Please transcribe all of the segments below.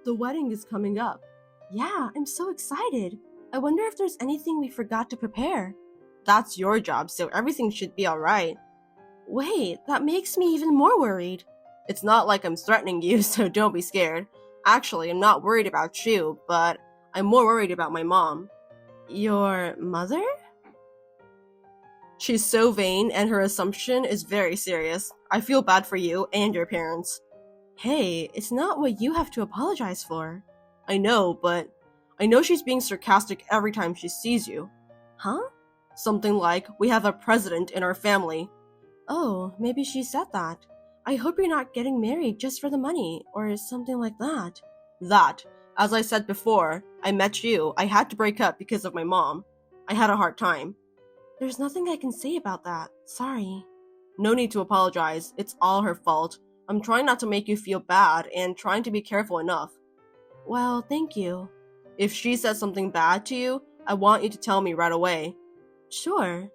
The wedding is coming up. Yeah, I'm so excited. I wonder if there's anything we forgot to prepare. That's your job, so everything should be alright. Wait, that makes me even more worried. It's not like I'm threatening you, so don't be scared. Actually, I'm not worried about you, but I'm more worried about my mom. Your mother? She's so vain, and her assumption is very serious. I feel bad for you and your parents. Hey, it's not what you have to apologize for. I know, but I know she's being sarcastic every time she sees you. Huh? Something like, we have a president in our family. Oh, maybe she said that. I hope you're not getting married just for the money, or something like that. That. As I said before, I met you. I had to break up because of my mom. I had a hard time. There's nothing I can say about that. Sorry. No need to apologize. It's all her fault. I'm trying not to make you feel bad and trying to be careful enough. Well, thank you. If she says something bad to you, I want you to tell me right away. Sure.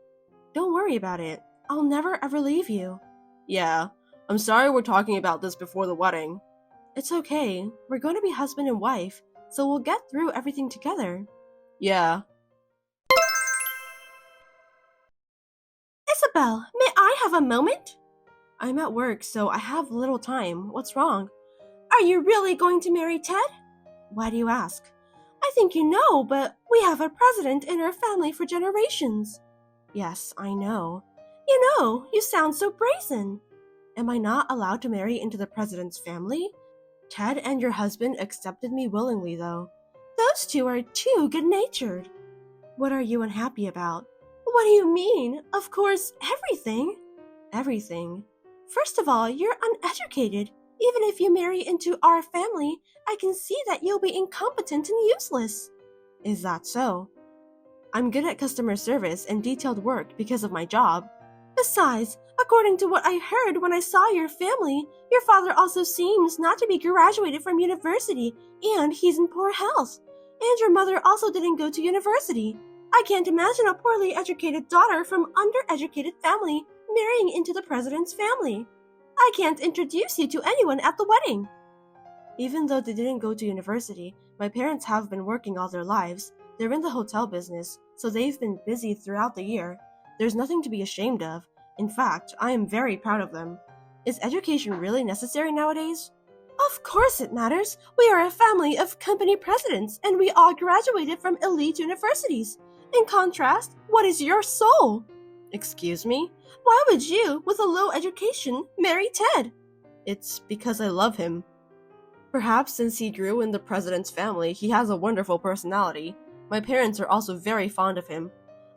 Don't worry about it. I'll never ever leave you. Yeah. I'm sorry we're talking about this before the wedding. It's okay. We're going to be husband and wife, so we'll get through everything together. Yeah. Isabelle, may I have a moment? I'm at work, so I have little time. What's wrong? Are you really going to marry Ted? Why do you ask? I think you know, but we have a president in our family for generations. Yes, I know. You sound so brazen. Am I not allowed to marry into the president's family? Ted and your husband accepted me willingly, though. Those two are too good-natured. What are you unhappy about? What do you mean? Of course, everything. Everything. First of all, you're uneducated. Even if you marry into our family, I can see that you'll be incompetent and useless. Is that so? I'm good at customer service and detailed work because of my job. Besides, according to what I heard when I saw your family, your father also seems not to be graduated from university, and he's in poor health. And your mother also didn't go to university. I can't imagine a poorly educated daughter from undereducated family marrying into the president's family. I can't introduce you to anyone at the wedding. Even though they didn't go to university, my parents have been working all their lives. They're in the hotel business, so they've been busy throughout the year. There's nothing to be ashamed of. In fact, I am very proud of them. Is education really necessary nowadays? Of course it matters. We are a family of company presidents, and we all graduated from elite universities. In contrast, what is your soul? Excuse me? Why would you, with a low education, marry Ted? It's because I love him. Perhaps since he grew in the president's family, he has a wonderful personality. My parents are also very fond of him.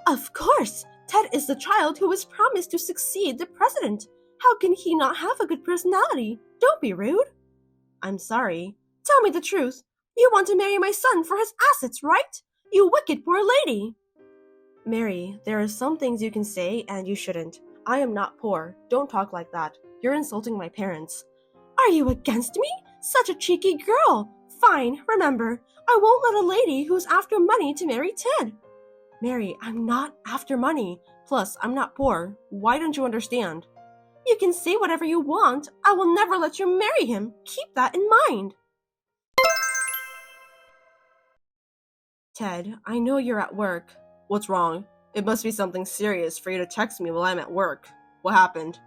Of course! Ted is the child who was promised to succeed the president. How can he not have a good personality? Don't be rude. I'm sorry. Tell me the truth. You want to marry my son for his assets, right? You wicked poor lady. Mary, there are some things you can say and you shouldn't. I am not poor. Don't talk like that. You're insulting my parents. Are you against me? Such a cheeky girl. Fine, remember, I won't let a lady who's after money to marry Ted. Mary, I'm not after money. Plus, I'm not poor. Why don't you understand? You can say whatever you want. I will never let you marry him. Keep that in mind. Ted, I know you're at work. What's wrong? It must be something serious for you to text me while I'm at work. What happened?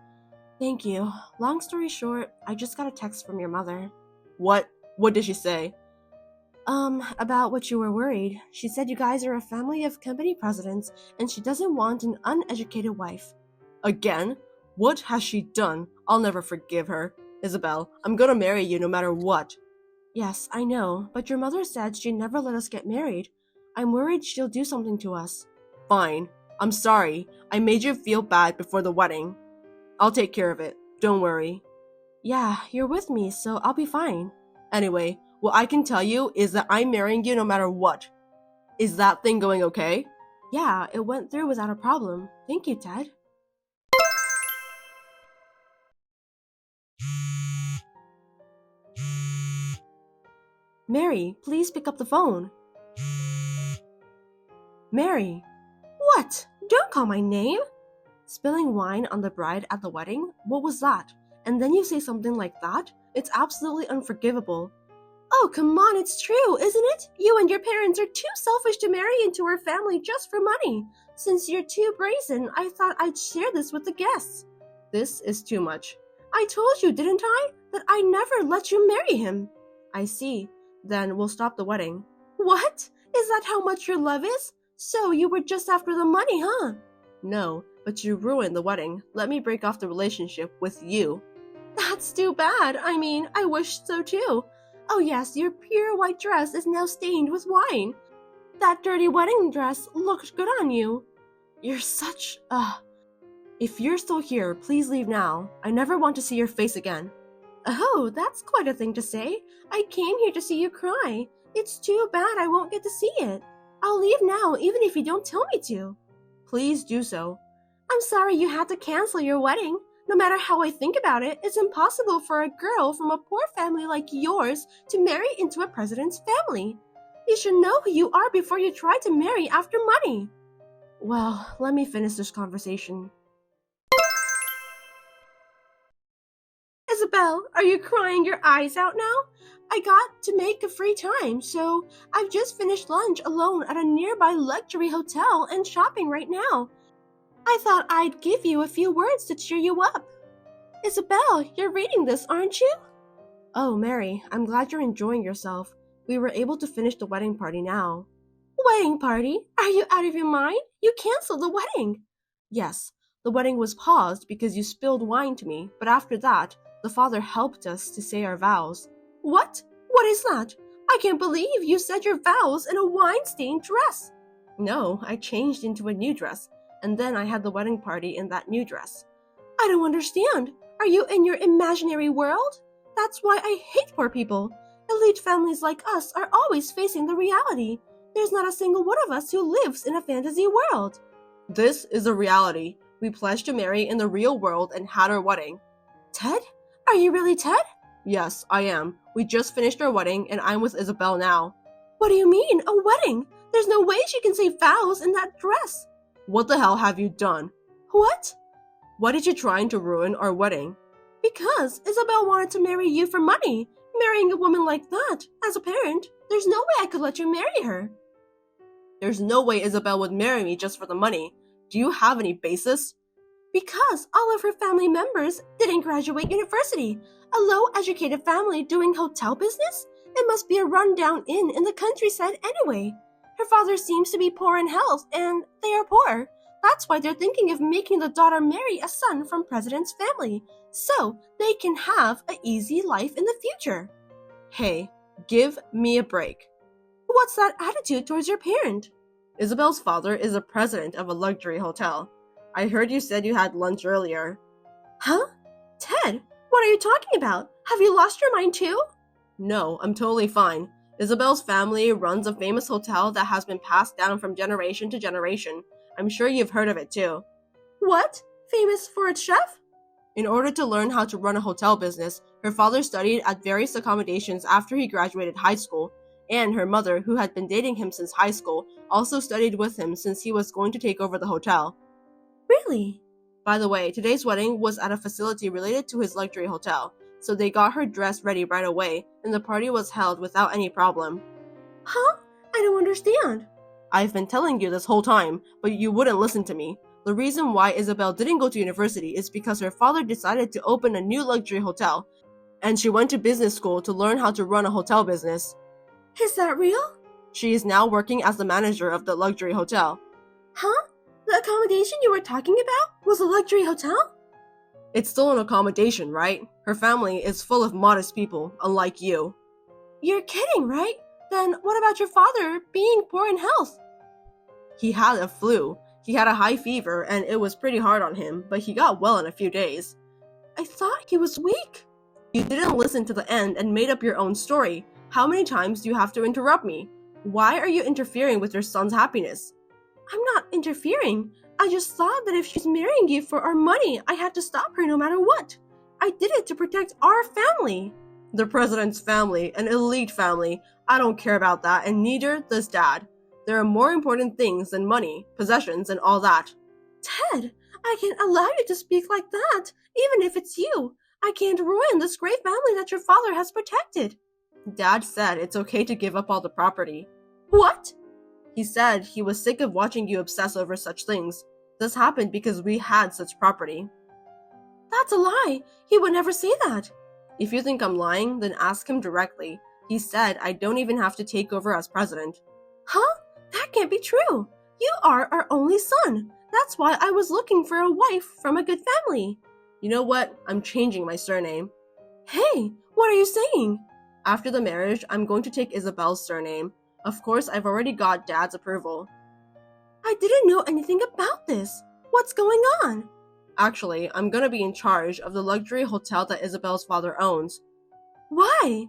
Thank you. Long story short, I just got a text from your mother. What? What did she say? About what you were worried. She said you guys are a family of company presidents, and she doesn't want an uneducated wife. Again? What has she done? I'll never forgive her. Isabelle, I'm gonna marry you no matter what. Yes, I know, but your mother said she'd never let us get married. I'm worried she'll do something to us. Fine. I'm sorry. I made you feel bad before the wedding. I'll take care of it. Don't worry. Yeah, you're with me, so I'll be fine. Anyway, what I can tell you is that I'm marrying you no matter what. Is that thing going okay? Yeah, it went through without a problem. Thank you, Ted. Mary, please pick up the phone. Mary. What? Don't call my name. Spilling wine on the bride at the wedding? What was that? And then you say something like that? It's absolutely unforgivable. Oh, come on, it's true, isn't it? You and your parents are too selfish to marry into our family just for money. Since you're too brazen, I thought I'd share this with the guests. This is too much. I told you, didn't I, that I never let you marry him? I see. Then we'll stop the wedding. What? Is that how much your love is? So you were just after the money, huh? No, but you ruined the wedding. Let me break off the relationship with you. That's too bad. I mean, I wish so too. Oh yes, your pure white dress is now stained with wine. That dirty wedding dress looked good on you. You're such If you're still here, please leave now. I never want to see your face again. Oh, that's quite a thing to say. I came here to see you cry. It's too bad I won't get to see it. I'll leave now, even if you don't tell me to. Please do so. I'm sorry you had to cancel your wedding. No matter how I think about it, it's impossible for a girl from a poor family like yours to marry into a president's family. You should know who you are before you try to marry after money. Well, let me finish this conversation. Isabelle, are you crying your eyes out now? I got to make a free time, so I've just finished lunch alone at a nearby luxury hotel and shopping right now. I thought I'd give you a few words to cheer you up. Isabelle, you're reading this, aren't you? Oh, Mary, I'm glad you're enjoying yourself. We were able to finish the wedding party now. Wedding party? Are you out of your mind? You canceled the wedding. Yes, the wedding was paused because you spilled wine to me, but after that, the father helped us to say our vows. What? What is that? I can't believe you said your vows in a wine-stained dress. No, I changed into a new dress, and then I had the wedding party in that new dress. I don't understand. Are you in your imaginary world? That's why I hate poor people. Elite families like us are always facing the reality. There's not a single one of us who lives in a fantasy world. This is a reality. We pledged to marry in the real world and had our wedding. Ted? Are you really Ted? Yes, I am. We just finished our wedding and I'm with Isabelle now. What do you mean, a wedding? There's no way she can say vows in that dress. What the hell have you done? What? Why did you trying to ruin our wedding? Because Isabelle wanted to marry you for money. Marrying a woman like that, as a parent, there's no way I could let you marry her. There's no way Isabelle would marry me just for the money. Do you have any basis? Because all of her family members didn't graduate university. A low-educated family doing hotel business? It must be a run-down inn in the countryside anyway. Her father seems to be poor in health, and they are poor. That's why they're thinking of making the daughter marry a son from president's family, so they can have an easy life in the future. Hey, give me a break. What's that attitude towards your parent? Isabelle's father is the president of a luxury hotel. I heard you said you had lunch earlier. Huh? Ted, what are you talking about? Have you lost your mind too? No, I'm totally fine. Isabelle's family runs a famous hotel that has been passed down from generation to generation. I'm sure you've heard of it too. What? Famous for its chef? In order to learn how to run a hotel business, her father studied at various accommodations after he graduated high school, and her mother, who had been dating him since high school, also studied with him since he was going to take over the hotel. Really? By the way, today's wedding was at a facility related to his luxury hotel, so they got her dress ready right away, and the party was held without any problem. Huh? I don't understand. I've been telling you this whole time, but you wouldn't listen to me. The reason why Isabelle didn't go to university is because her father decided to open a new luxury hotel, and she went to business school to learn how to run a hotel business. Is that real? She is now working as the manager of the luxury hotel. Huh? The accommodation you were talking about was a luxury hotel? It's still an accommodation, right? Her family is full of modest people, unlike you. You're kidding, right? Then what about your father being poor in health? He had a flu. He had a high fever, and it was pretty hard on him, but he got well in a few days. I thought he was weak. You didn't listen to the end and made up your own story. How many times do you have to interrupt me? Why are you interfering with your son's happiness? I'm not interfering. I just thought that if she's marrying you for our money, I had to stop her no matter what. I did it to protect our family. The president's family, an elite family. I don't care about that, and neither does Dad. There are more important things than money, possessions, and all that. Ted, I can't allow you to speak like that, even if it's you. I can't ruin this great family that your father has protected. Dad said it's okay to give up all the property. What? He said he was sick of watching you obsess over such things. This happened because we had such property. That's a lie. He would never say that. If you think I'm lying, then ask him directly. He said I don't even have to take over as president. Huh? That can't be true. You are our only son. That's why I was looking for a wife from a good family. You know what? I'm changing my surname. Hey, what are you saying? After the marriage, I'm going to take Isabelle's surname. Of course, I've already got Dad's approval. I didn't know anything about this. What's going on? Actually, I'm gonna be in charge of the luxury hotel that Isabelle's father owns. Why?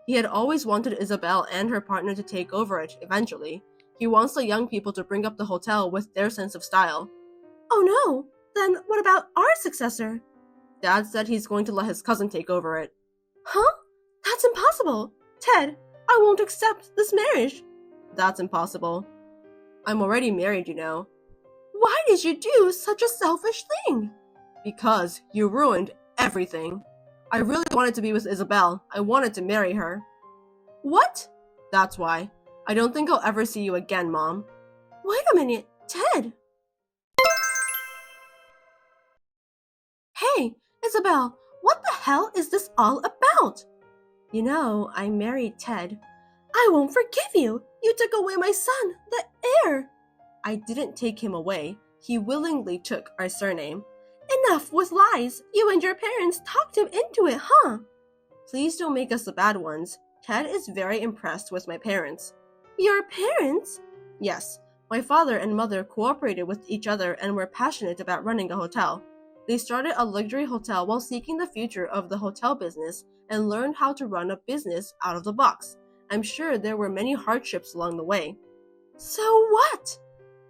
He had always wanted Isabelle and her partner to take over it eventually. He wants the young people to bring up the hotel with their sense of style. Oh no, then what about our successor? Dad said he's going to let his cousin take over it. Huh? That's impossible. Ted, I won't accept this marriage. That's impossible. I'm already married, you know. Why did you do such a selfish thing? Because you ruined everything. I really wanted to be with Isabelle. I wanted to marry her. What? That's why. I don't think I'll ever see you again, Mom. Wait a minute, Ted. Hey, Isabelle, what the hell is this all about? You know, I married Ted. I won't forgive you. You took away my son, the heir. I didn't take him away. He willingly took our surname. Enough with lies. You and your parents talked him into it, huh? Please don't make us the bad ones. Ted is very impressed with my parents. Your parents? Yes. My father and mother cooperated with each other and were passionate about running a hotel. They started a luxury hotel while seeking the future of the hotel business and learned how to run a business out of the box. I'm sure there were many hardships along the way. So what?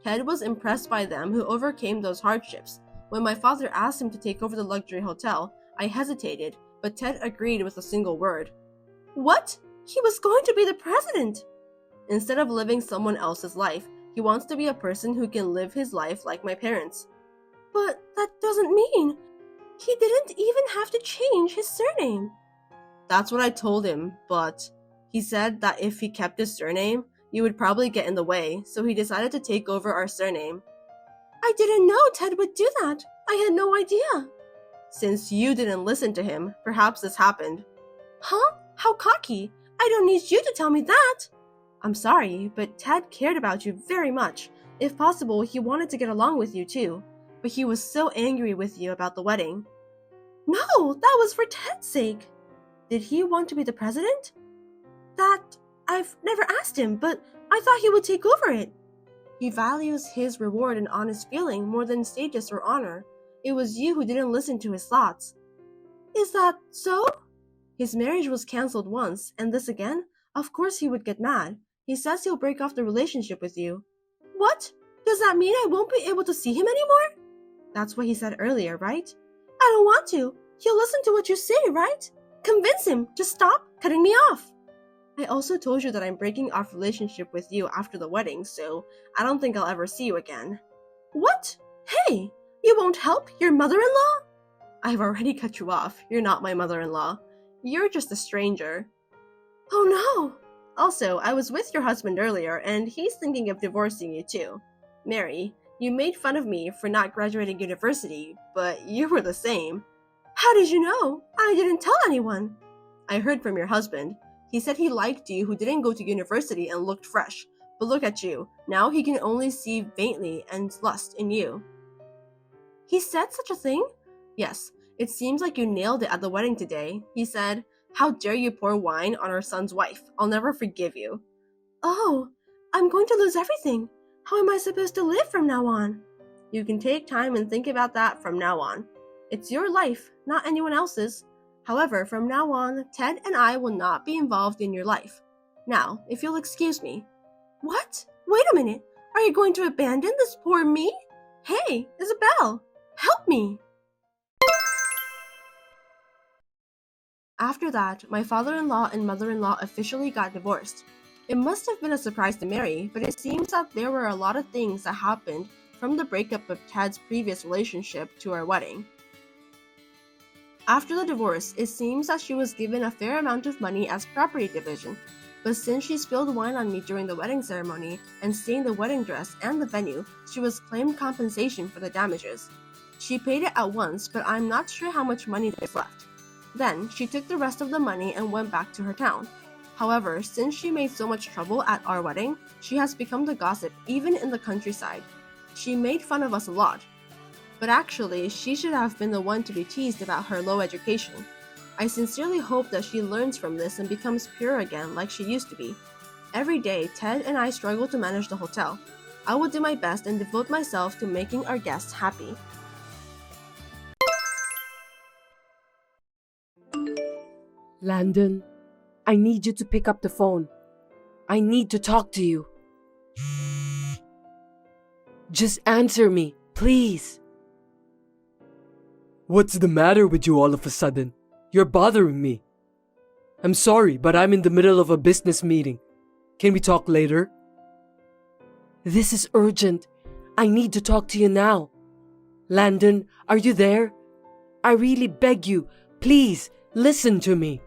Ted was impressed by them who overcame those hardships. When my father asked him to take over the luxury hotel, I hesitated, but Ted agreed with a single word. What? He was going to be the president! Instead of living someone else's life, he wants to be a person who can live his life like my parents. But that doesn't mean... He didn't even have to change his surname. That's what I told him, but... He said that if he kept his surname, you would probably get in the way, so he decided to take over our surname. I didn't know Ted would do that. I had no idea. Since you didn't listen to him, perhaps this happened. Huh? How cocky. I don't need you to tell me that. I'm sorry, but Ted cared about you very much. If possible, he wanted to get along with you too. But he was so angry with you about the wedding. No, that was for Ted's sake. Did he want to be the president? That... I've never asked him, but I thought he would take over it. He values his reward and honest feeling more than status or honor. It was you who didn't listen to his thoughts. Is that so? His marriage was cancelled once, and this again? Of course he would get mad. He says he'll break off the relationship with you. What? Does that mean I won't be able to see him anymore? That's what he said earlier, right? I don't want to. He'll listen to what you say, right? Convince him to stop cutting me off. I also told you that I'm breaking off relationship with you after the wedding, so I don't think I'll ever see you again. What? Hey, you won't help your mother-in-law? I've already cut you off. You're not my mother-in-law. You're just a stranger. Oh no! Also, I was with your husband earlier, and he's thinking of divorcing you too. Mary, you made fun of me for not graduating university, but you were the same. How did you know? I didn't tell anyone. I heard from your husband. He said he liked you who didn't go to university and looked fresh. But look at you. Now he can only see faintly and lust in you. He said such a thing? Yes. It seems like you nailed it at the wedding today. He said, "How dare you pour wine on our son's wife? I'll never forgive you." Oh, I'm going to lose everything. How am I supposed to live from now on? You can take time and think about that from now on. It's your life, not anyone else's. However, from now on, Ted and I will not be involved in your life. Now, if you'll excuse me. What? Wait a minute. Are you going to abandon this poor me? Hey, Isabelle, help me. After that, my father-in-law and mother-in-law officially got divorced. It must have been a surprise to Mary, but it seems that there were a lot of things that happened from the breakup of Ted's previous relationship to our wedding. After the divorce, it seems that she was given a fair amount of money as property division, but since she spilled wine on me during the wedding ceremony and stained the wedding dress and the venue, she was claimed compensation for the damages. She paid it at once, but I'm not sure how much money there's left. Then, she took the rest of the money and went back to her town. However, since she made so much trouble at our wedding, she has become the gossip even in the countryside. She made fun of us a lot. But actually, she should have been the one to be teased about her low education. I sincerely hope that she learns from this and becomes pure again like she used to be. Every day, Ted and I struggle to manage the hotel. I will do my best and devote myself to making our guests happy. Landon, I need you to pick up the phone. I need to talk to you. Just answer me, please. What's the matter with you all of a sudden? You're bothering me. I'm sorry, but I'm in the middle of a business meeting. Can we talk later? This is urgent. I need to talk to you now. Landon, are you there? I really beg you, please, listen to me.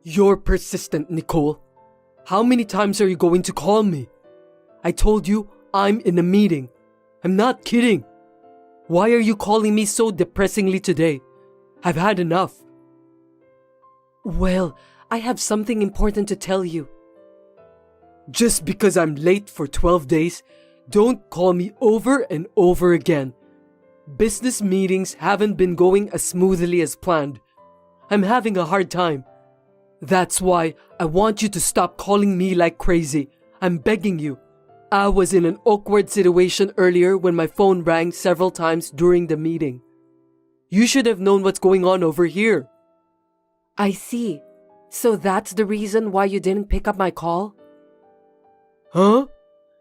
You're persistent, Nicole. How many times are you going to call me? I told you I'm in a meeting. I'm not kidding. Why are you calling me so depressingly today? I've had enough. Well, I have something important to tell you. Just because I'm late for 12 days, don't call me over and over again. Business meetings haven't been going as smoothly as planned. I'm having a hard time. That's why I want you to stop calling me like crazy. I'm begging you. I was in an awkward situation earlier when my phone rang several times during the meeting. You should have known what's going on over here. I see. So that's the reason why you didn't pick up my call? Huh?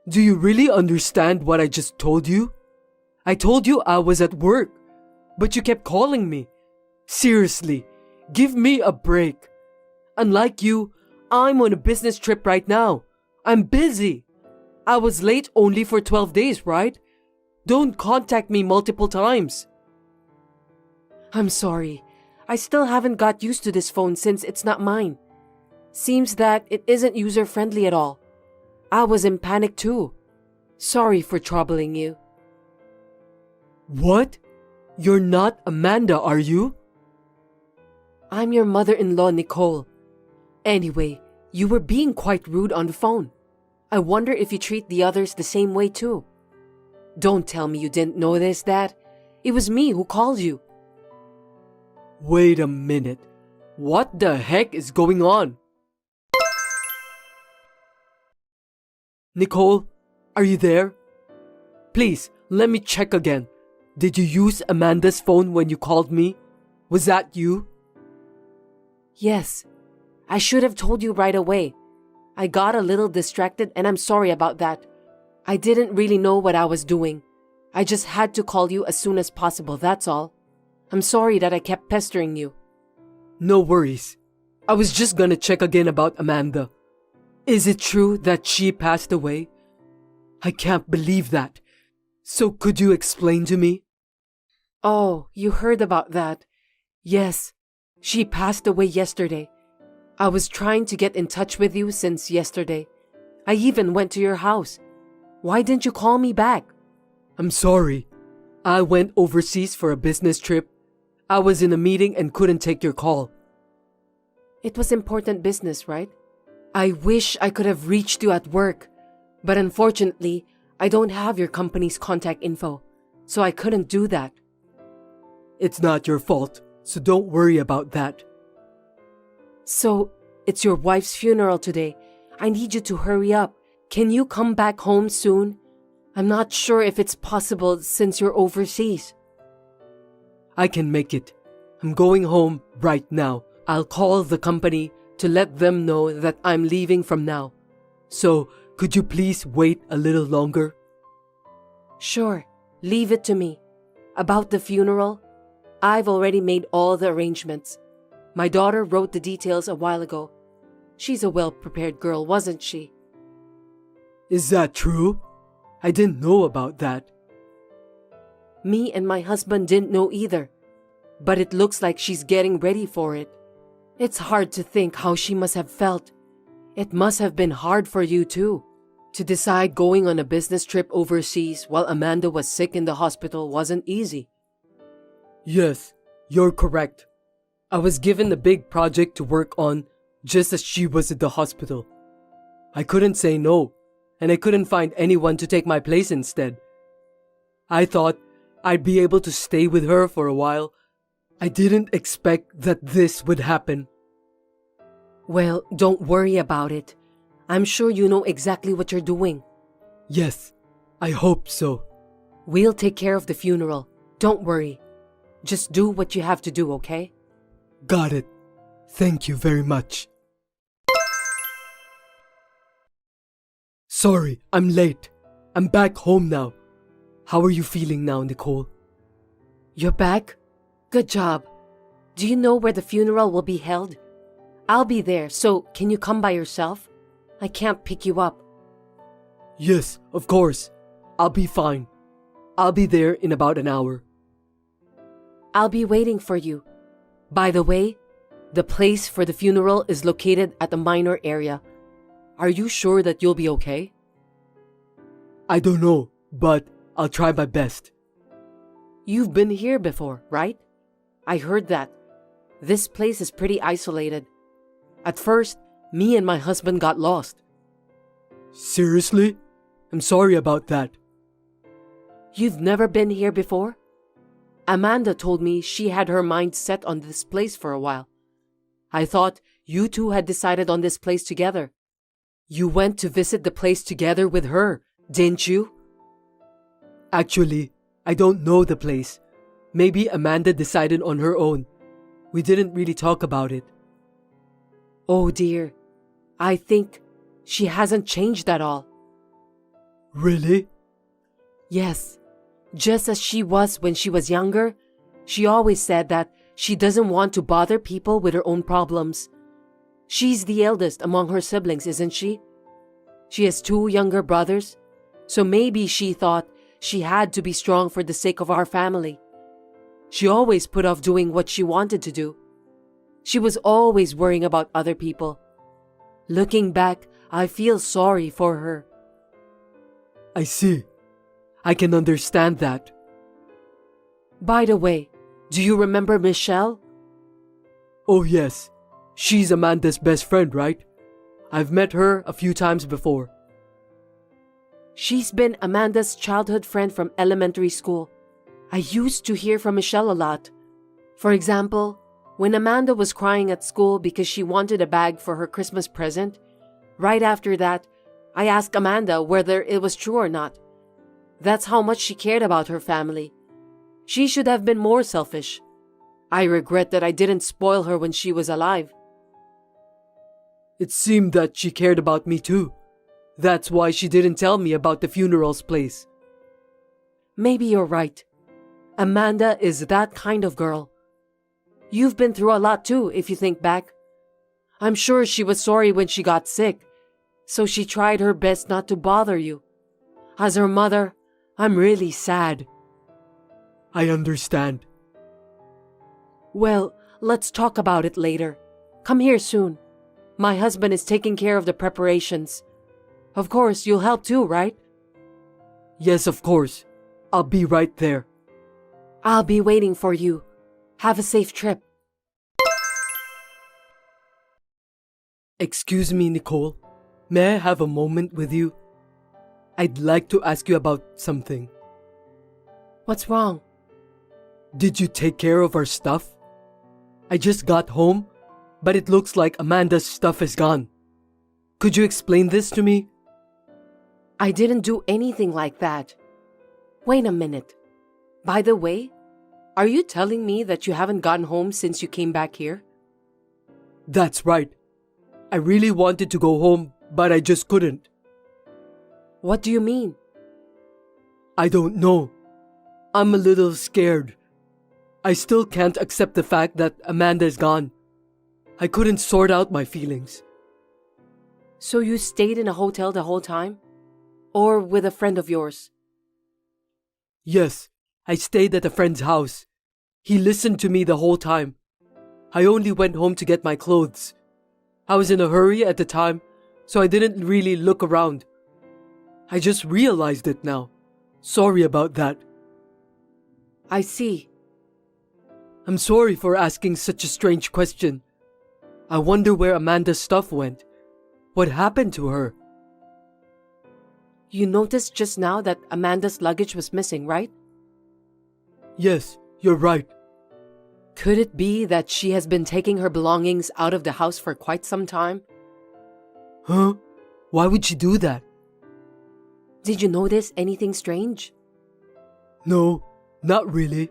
Do you really understand what I just told you? I told you I was at work, but you kept calling me. Seriously, give me a break. Unlike you, I'm on a business trip right now. I'm busy. I was late only for 12 days, right? Don't contact me multiple times. I'm sorry. I still haven't got used to this phone since it's not mine. Seems that it isn't user-friendly at all. I was in panic too. Sorry for troubling you. What? You're not Amanda, are you? I'm your mother-in-law, Nicole. Anyway, you were being quite rude on the phone. I wonder if you treat the others the same way too. Don't tell me you didn't notice that. It was me who called you. Wait a minute. What the heck is going on? Nicole, are you there? Please, let me check again. Did you use Amanda's phone when you called me? Was that you? Yes. I should have told you right away. I got a little distracted and I'm sorry about that. I didn't really know what I was doing. I just had to call you as soon as possible, that's all. I'm sorry that I kept pestering you. No worries. I was just gonna check again about Amanda. Is it true that she passed away? I can't believe that. So could you explain to me? Oh, you heard about that. Yes, she passed away yesterday. I was trying to get in touch with you since yesterday. I even went to your house. Why didn't you call me back? I'm sorry. I went overseas for a business trip. I was in a meeting and couldn't take your call. It was important business, right? I wish I could have reached you at work, but unfortunately, I don't have your company's contact info, so I couldn't do that. It's not your fault, so don't worry about that. So, it's your wife's funeral today. I need you to hurry up. Can you come back home soon? I'm not sure if it's possible since you're overseas. I can make it. I'm going home right now. I'll call the company to let them know that I'm leaving from now. So, could you please wait a little longer? Sure, leave it to me. About the funeral, I've already made all the arrangements. My daughter wrote the details a while ago. She's a well-prepared girl, wasn't she? Is that true? I didn't know about that. Me and my husband didn't know either, but it looks like she's getting ready for it. It's hard to think how she must have felt. It must have been hard for you too. To decide going on a business trip overseas while Amanda was sick in the hospital wasn't easy. Yes, you're correct. I was given a big project to work on just as she was at the hospital. I couldn't say no, and I couldn't find anyone to take my place instead. I thought I'd be able to stay with her for a while. I didn't expect that this would happen. Well, don't worry about it. I'm sure you know exactly what you're doing. Yes, I hope so. We'll take care of the funeral. Don't worry. Just do what you have to do, okay? Got it. Thank you very much. Sorry, I'm late. I'm back home now. How are you feeling now, Nicole? You're back? Good job. Do you know where the funeral will be held? I'll be there, so can you come by yourself? I can't pick you up. Yes, of course. I'll be fine. I'll be there in about an hour. I'll be waiting for you. By the way, the place for the funeral is located at the minor area. Are you sure that you'll be okay? I don't know, but I'll try my best. You've been here before, right? I heard that. This place is pretty isolated. At first, me and my husband got lost. Seriously? I'm sorry about that. You've never been here before? Amanda told me she had her mind set on this place for a while. I thought you two had decided on this place together. You went to visit the place together with her, didn't you? Actually, I don't know the place. Maybe Amanda decided on her own. We didn't really talk about it. Oh dear, I think she hasn't changed at all. Really? Yes, just as she was when she was younger, she always said that she doesn't want to bother people with her own problems. She's the eldest among her siblings, isn't she? She has 2 younger brothers, so maybe she thought she had to be strong for the sake of our family. She always put off doing what she wanted to do. She was always worrying about other people. Looking back, I feel sorry for her. I see. I can understand that. By the way, do you remember Michelle? Oh yes, she's Amanda's best friend, right? I've met her a few times before. She's been Amanda's childhood friend from elementary school. I used to hear from Michelle a lot. For example, when Amanda was crying at school because she wanted a bag for her Christmas present, right after that, I asked Amanda whether it was true or not. That's how much she cared about her family. She should have been more selfish. I regret that I didn't spoil her when she was alive. It seemed that she cared about me too. That's why she didn't tell me about the funeral's place. Maybe you're right. Amanda is that kind of girl. You've been through a lot too, if you think back. I'm sure she was sorry when she got sick, so she tried her best not to bother you. As her mother, I'm really sad. I understand. Well, let's talk about it later. Come here soon. My husband is taking care of the preparations. Of course, you'll help too, right? Yes, of course. I'll be right there. I'll be waiting for you. Have a safe trip. Excuse me, Nicole. May I have a moment with you? I'd like to ask you about something. What's wrong? Did you take care of our stuff? I just got home, but it looks like Amanda's stuff is gone. Could you explain this to me? I didn't do anything like that. Wait a minute. By the way, are you telling me that you haven't gotten home since you came back here? That's right. I really wanted to go home, but I just couldn't. What do you mean? I don't know. I'm a little scared. I still can't accept the fact that Amanda is gone. I couldn't sort out my feelings. So you stayed in a hotel the whole time? Or with a friend of yours? Yes, I stayed at a friend's house. He listened to me the whole time. I only went home to get my clothes. I was in a hurry at the time, so I didn't really look around. I just realized it now. Sorry about that. I see. I'm sorry for asking such a strange question. I wonder where Amanda's stuff went. What happened to her? You noticed just now that Amanda's luggage was missing, right? Yes, you're right. Could it be that she has been taking her belongings out of the house for quite some time? Huh? Why would she do that? Did you notice anything strange? No, not really.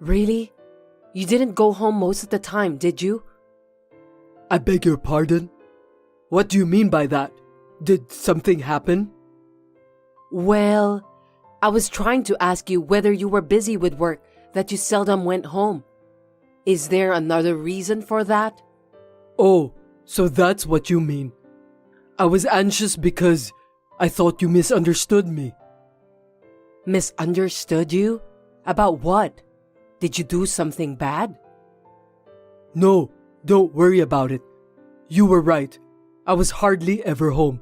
Really? You didn't go home most of the time, did you? I beg your pardon? What do you mean by that? Did something happen? Well, I was trying to ask you whether you were busy with work that you seldom went home. Is there another reason for that? Oh, so that's what you mean. I was anxious because I thought you misunderstood me. Misunderstood you? About what? Did you do something bad? No, don't worry about it. You were right. I was hardly ever home.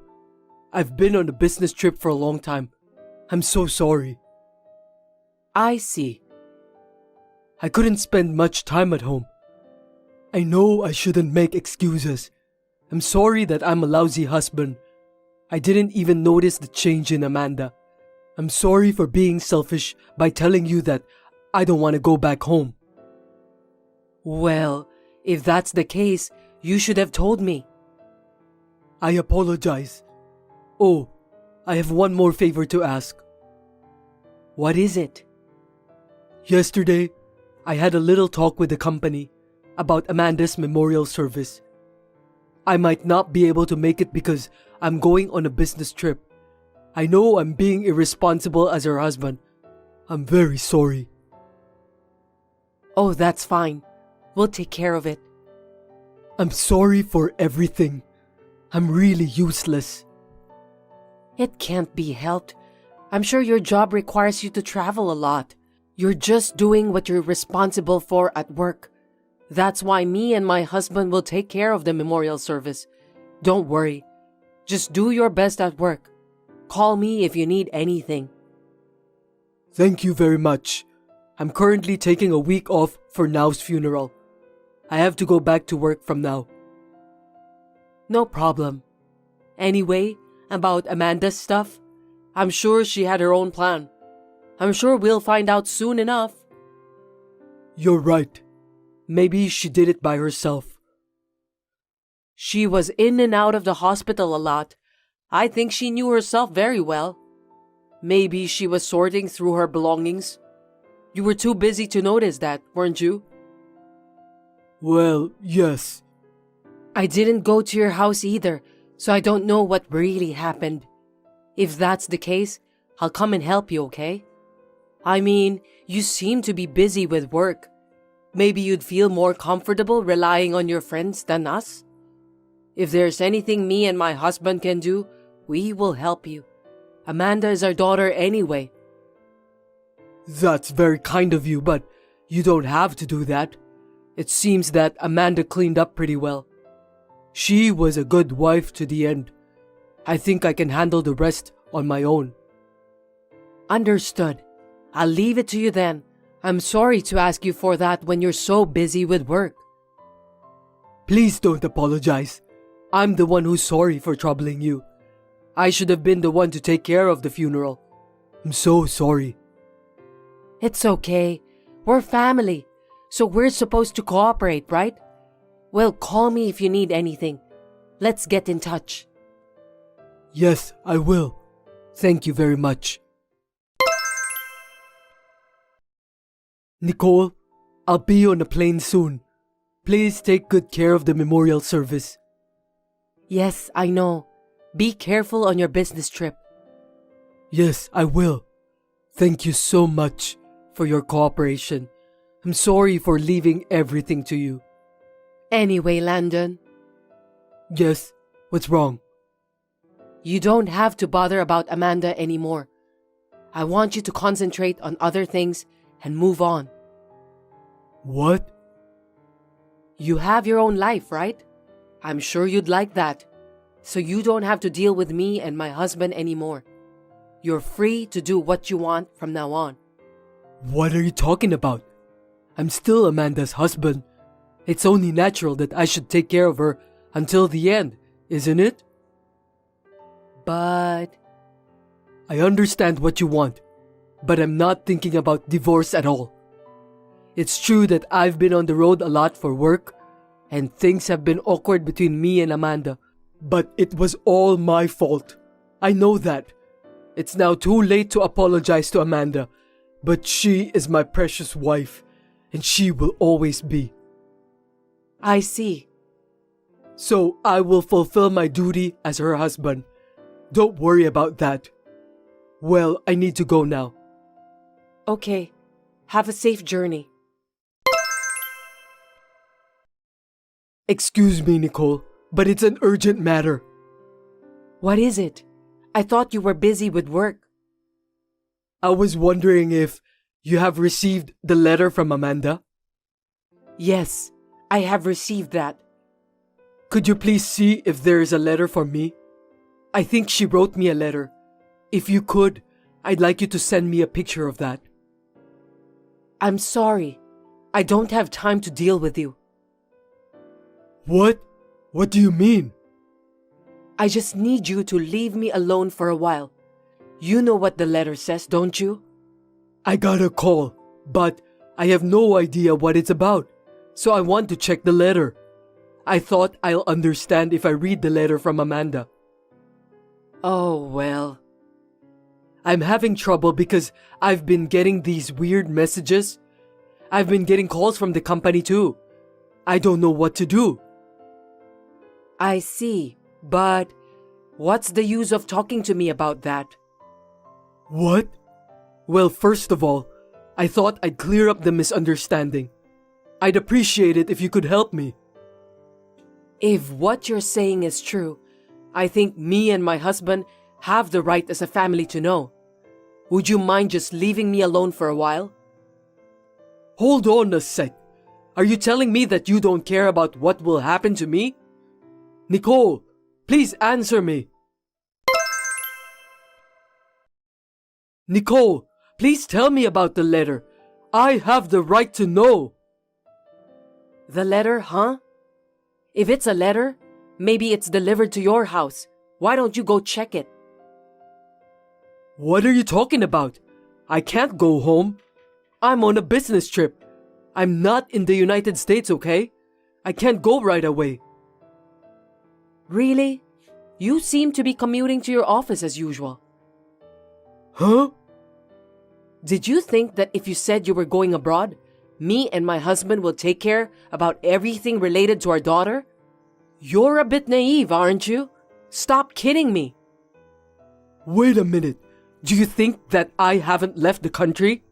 I've been on a business trip for a long time. I'm so sorry. I see. I couldn't spend much time at home. I know I shouldn't make excuses. I'm sorry that I'm a lousy husband. I didn't even notice the change in Amanda. I'm sorry for being selfish by telling you that I don't want to go back home. Well, if that's the case, you should have told me. I apologize. Oh, I have one more favor to ask. What is it? Yesterday, I had a little talk with the company about Amanda's memorial service. I might not be able to make it because I'm going on a business trip. I know I'm being irresponsible as her husband. I'm very sorry. Oh, that's fine. We'll take care of it. I'm sorry for everything. I'm really useless. It can't be helped. I'm sure your job requires you to travel a lot. You're just doing what you're responsible for at work. That's why me and my husband will take care of the memorial service. Don't worry. Just do your best at work. Call me if you need anything. Thank you very much. I'm currently taking a week off for Now's funeral. I have to go back to work from now. No problem. Anyway, about Amanda's stuff, I'm sure she had her own plan. I'm sure we'll find out soon enough. You're right. Maybe she did it by herself. She was in and out of the hospital a lot. I think she knew herself very well. Maybe she was sorting through her belongings. You were too busy to notice that, weren't you? Well, yes. I didn't go to your house either, so I don't know what really happened. If that's the case, I'll come and help you, okay? I mean, you seem to be busy with work. Maybe you'd feel more comfortable relying on your friends than us? If there's anything me and my husband can do, we will help you. Amanda is our daughter anyway. That's very kind of you, but you don't have to do that. It seems that Amanda cleaned up pretty well. She was a good wife to the end. I think I can handle the rest on my own. Understood. I'll leave it to you then. I'm sorry to ask you for that when you're so busy with work. Please don't apologize. I'm the one who's sorry for troubling you. I should have been the one to take care of the funeral. I'm so sorry. It's okay. We're family, so we're supposed to cooperate, right? Well, call me if you need anything. Let's get in touch. Yes, I will. Thank you very much. Nicole, I'll be on a plane soon. Please take good care of the memorial service. Yes, I know. Be careful on your business trip. Yes, I will. Thank you so much for your cooperation. I'm sorry for leaving everything to you. Anyway, Landon. Yes, what's wrong? You don't have to bother about Amanda anymore. I want you to concentrate on other things and move on. What? You have your own life, right? I'm sure you'd like that. So you don't have to deal with me and my husband anymore. You're free to do what you want from now on. What are you talking about? I'm still Amanda's husband. It's only natural that I should take care of her until the end, isn't it? But I understand what you want, but I'm not thinking about divorce at all. It's true that I've been on the road a lot for work, and things have been awkward between me and Amanda, but it was all my fault. I know that. It's now too late to apologize to Amanda, but she is my precious wife, and she will always be. I see. So I will fulfill my duty as her husband. Don't worry about that. Well, I need to go now. Okay. Have a safe journey. Excuse me, Nicole, but it's an urgent matter. What is it? I thought you were busy with work. I was wondering if you have received the letter from Amanda. Yes, I have received that. Could you please see if there is a letter for me? I think she wrote me a letter. If you could, I'd like you to send me a picture of that. I'm sorry. I don't have time to deal with you. What? What do you mean? I just need you to leave me alone for a while. You know what the letter says, don't you? I got a call, but I have no idea what it's about, so I want to check the letter. I thought I'll understand if I read the letter from Amanda. Oh, well. I'm having trouble because I've been getting these weird messages. I've been getting calls from the company too. I don't know what to do. I see, but what's the use of talking to me about that? What? Well, first of all, I thought I'd clear up the misunderstanding. I'd appreciate it if you could help me. If what you're saying is true, I think me and my husband have the right as a family to know. Would you mind just leaving me alone for a while? Hold on a sec. Are you telling me that you don't care about what will happen to me? Nicole, please answer me. Nicole, please tell me about the letter. I have the right to know. The letter, huh? If it's a letter, maybe it's delivered to your house. Why don't you go check it? What are you talking about? I can't go home. I'm on a business trip. I'm not in the United States, okay? I can't go right away. Really? You seem to be commuting to your office as usual. Huh? Did you think that if you said you were going abroad, me and my husband will take care about everything related to our daughter? You're a bit naive, aren't you? Stop kidding me. Wait a minute. Do you think that I haven't left the country?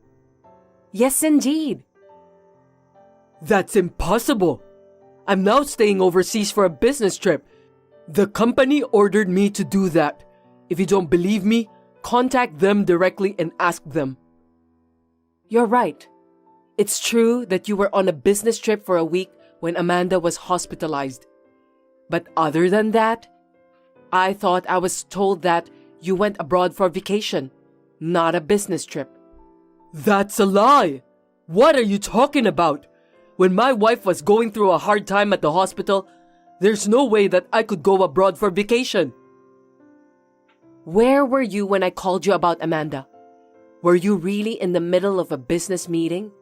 Yes, indeed. That's impossible. I'm now staying overseas for a business trip. The company ordered me to do that. If you don't believe me, contact them directly and ask them. You're right. It's true that you were on a business trip for a week when Amanda was hospitalized. But other than that, I thought I was told that you went abroad for vacation, not a business trip. That's a lie. What are you talking about? When my wife was going through a hard time at the hospital, there's no way that I could go abroad for vacation. Where were you when I called you about Amanda? Were you really in the middle of a business meeting?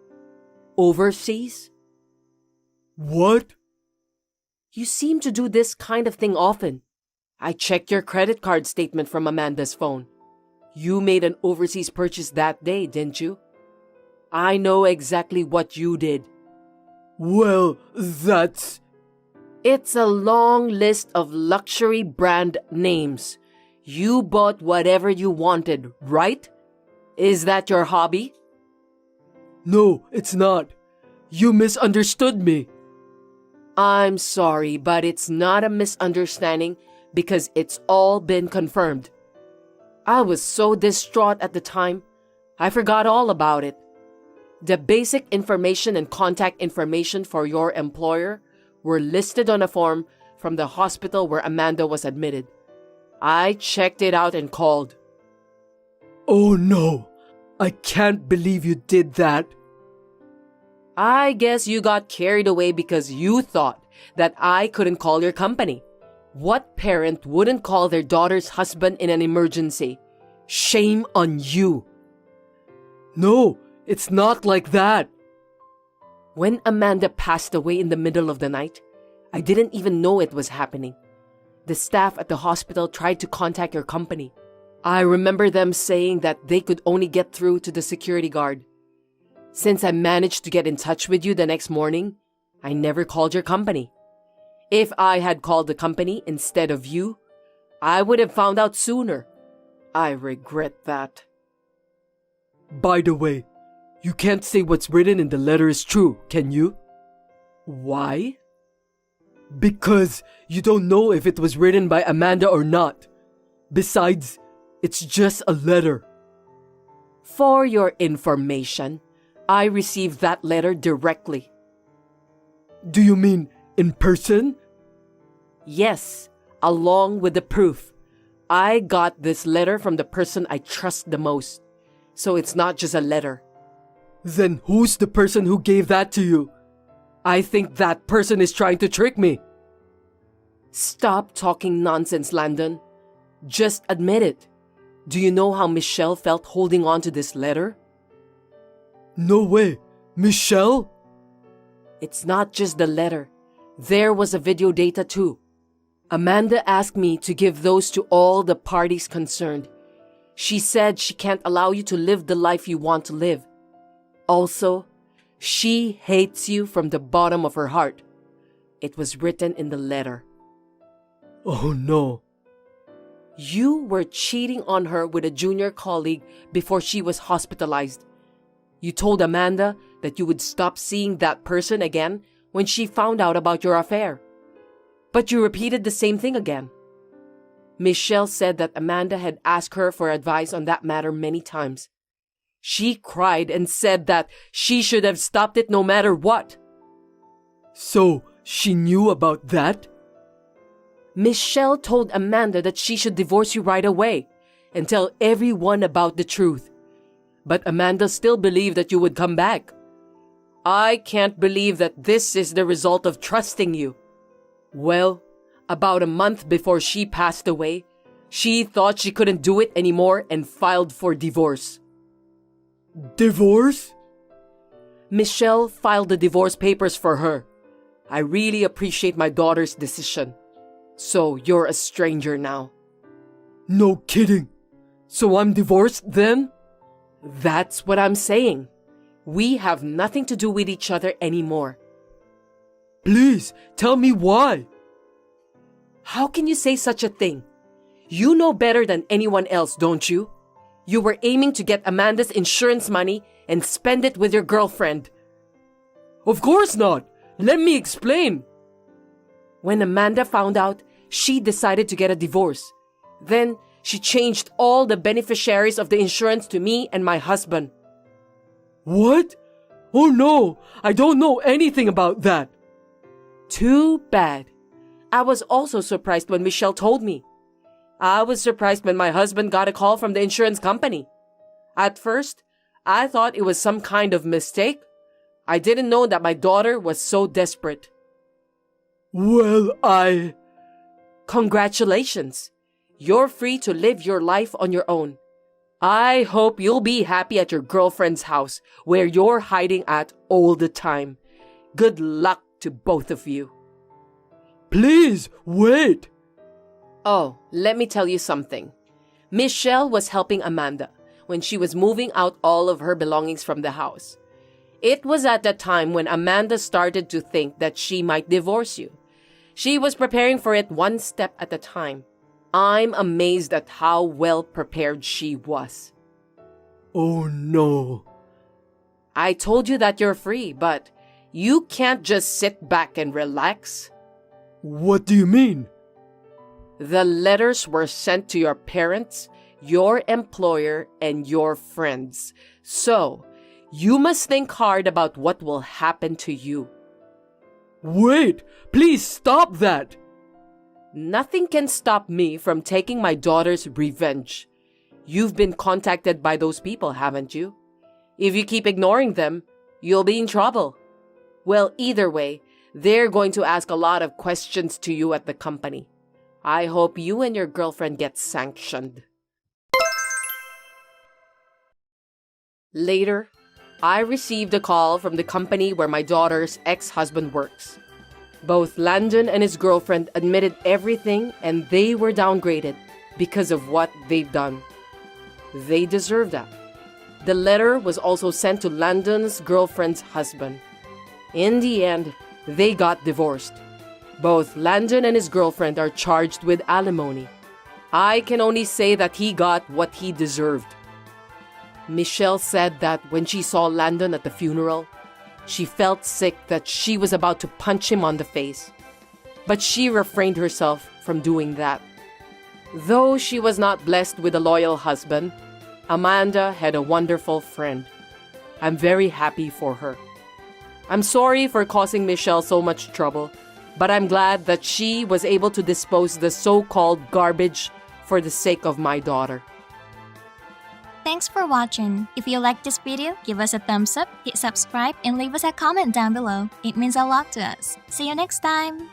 Overseas? What? You seem to do this kind of thing often. I checked your credit card statement from Amanda's phone. You made an overseas purchase that day, didn't you? I know exactly what you did. Well, that's... It's a long list of luxury brand names. You bought whatever you wanted, right? Is that your hobby? No, it's not. You misunderstood me. I'm sorry, but it's not a misunderstanding because it's all been confirmed. I was so distraught at the time, I forgot all about it. The basic information and contact information for your employer were listed on a form from the hospital where Amanda was admitted. I checked it out and called. Oh no, I can't believe you did that. I guess you got carried away because you thought that I couldn't call your company. What parent wouldn't call their daughter's husband in an emergency? Shame on you. No, it's not like that. When Amanda passed away in the middle of the night, I didn't even know it was happening. The staff at the hospital tried to contact your company. I remember them saying that they could only get through to the security guard. Since I managed to get in touch with you the next morning, I never called your company. If I had called the company instead of you, I would have found out sooner. I regret that. By the way, you can't say what's written in the letter is true, can you? Why? Because you don't know if it was written by Amanda or not. Besides, it's just a letter. For your information, I received that letter directly. Do you mean in person? Yes, along with the proof. I got this letter from the person I trust the most. So it's not just a letter. Then who's the person who gave that to you? I think that person is trying to trick me. Stop talking nonsense, Landon. Just admit it. Do you know how Michelle felt holding on to this letter? No way. Michelle? It's not just the letter. There was a video data too. Amanda asked me to give those to all the parties concerned. She said she can't allow you to live the life you want to live. Also, she hates you from the bottom of her heart. It was written in the letter. Oh no. You were cheating on her with a junior colleague before she was hospitalized. You told Amanda that you would stop seeing that person again when she found out about your affair. But you repeated the same thing again. Michelle said that Amanda had asked her for advice on that matter many times. She cried and said that she should have stopped it no matter what. So, she knew about that? Michelle told Amanda that she should divorce you right away and tell everyone about the truth. But Amanda still believed that you would come back. I can't believe that this is the result of trusting you. Well, about a month before she passed away, she thought she couldn't do it anymore and filed for divorce. Divorce? Michelle filed the divorce papers for her. I really appreciate my daughter's decision. So you're a stranger now. No kidding. So I'm divorced then? That's what I'm saying. We have nothing to do with each other anymore. Please, tell me why. How can you say such a thing? You know better than anyone else, don't you? You were aiming to get Amanda's insurance money and spend it with your girlfriend. Of course not. Let me explain. When Amanda found out, she decided to get a divorce. Then she changed all the beneficiaries of the insurance to me and my husband. What? Oh no, I don't know anything about that. Too bad. I was also surprised when Michelle told me. I was surprised when my husband got a call from the insurance company. At first, I thought it was some kind of mistake. I didn't know that my daughter was so desperate. Well, Congratulations. You're free to live your life on your own. I hope you'll be happy at your girlfriend's house where you're hiding at all the time. Good luck to both of you. Please, wait. Oh, let me tell you something. Michelle was helping Amanda when she was moving out all of her belongings from the house. It was at that time when Amanda started to think that she might divorce you. She was preparing for it one step at a time. I'm amazed at how well prepared she was. Oh no. I told you that you're free, but you can't just sit back and relax. What do you mean? The letters were sent to your parents, your employer, and your friends. So, you must think hard about what will happen to you. Wait, please stop that! Nothing can stop me from taking my daughter's revenge. You've been contacted by those people, haven't you? If you keep ignoring them, you'll be in trouble. Well, either way, they're going to ask a lot of questions to you at the company. I hope you and your girlfriend get sanctioned. Later, I received a call from the company where my daughter's ex-husband works. Both Landon and his girlfriend admitted everything, and they were downgraded because of what they've done. They deserve that. The letter was also sent to Landon's girlfriend's husband. In the end, they got divorced. Both Landon and his girlfriend are charged with alimony. I can only say that he got what he deserved. Michelle said that when she saw Landon at the funeral, she felt sick that she was about to punch him on the face. But she refrained herself from doing that. Though she was not blessed with a loyal husband, Amanda had a wonderful friend. I'm very happy for her. I'm sorry for causing Michelle so much trouble, but I'm glad that she was able to dispose the so-called garbage for the sake of my daughter. Thanks for watching. If you liked this video, give us a thumbs up, hit subscribe, and leave us a comment down below. It means a lot to us. See you next time!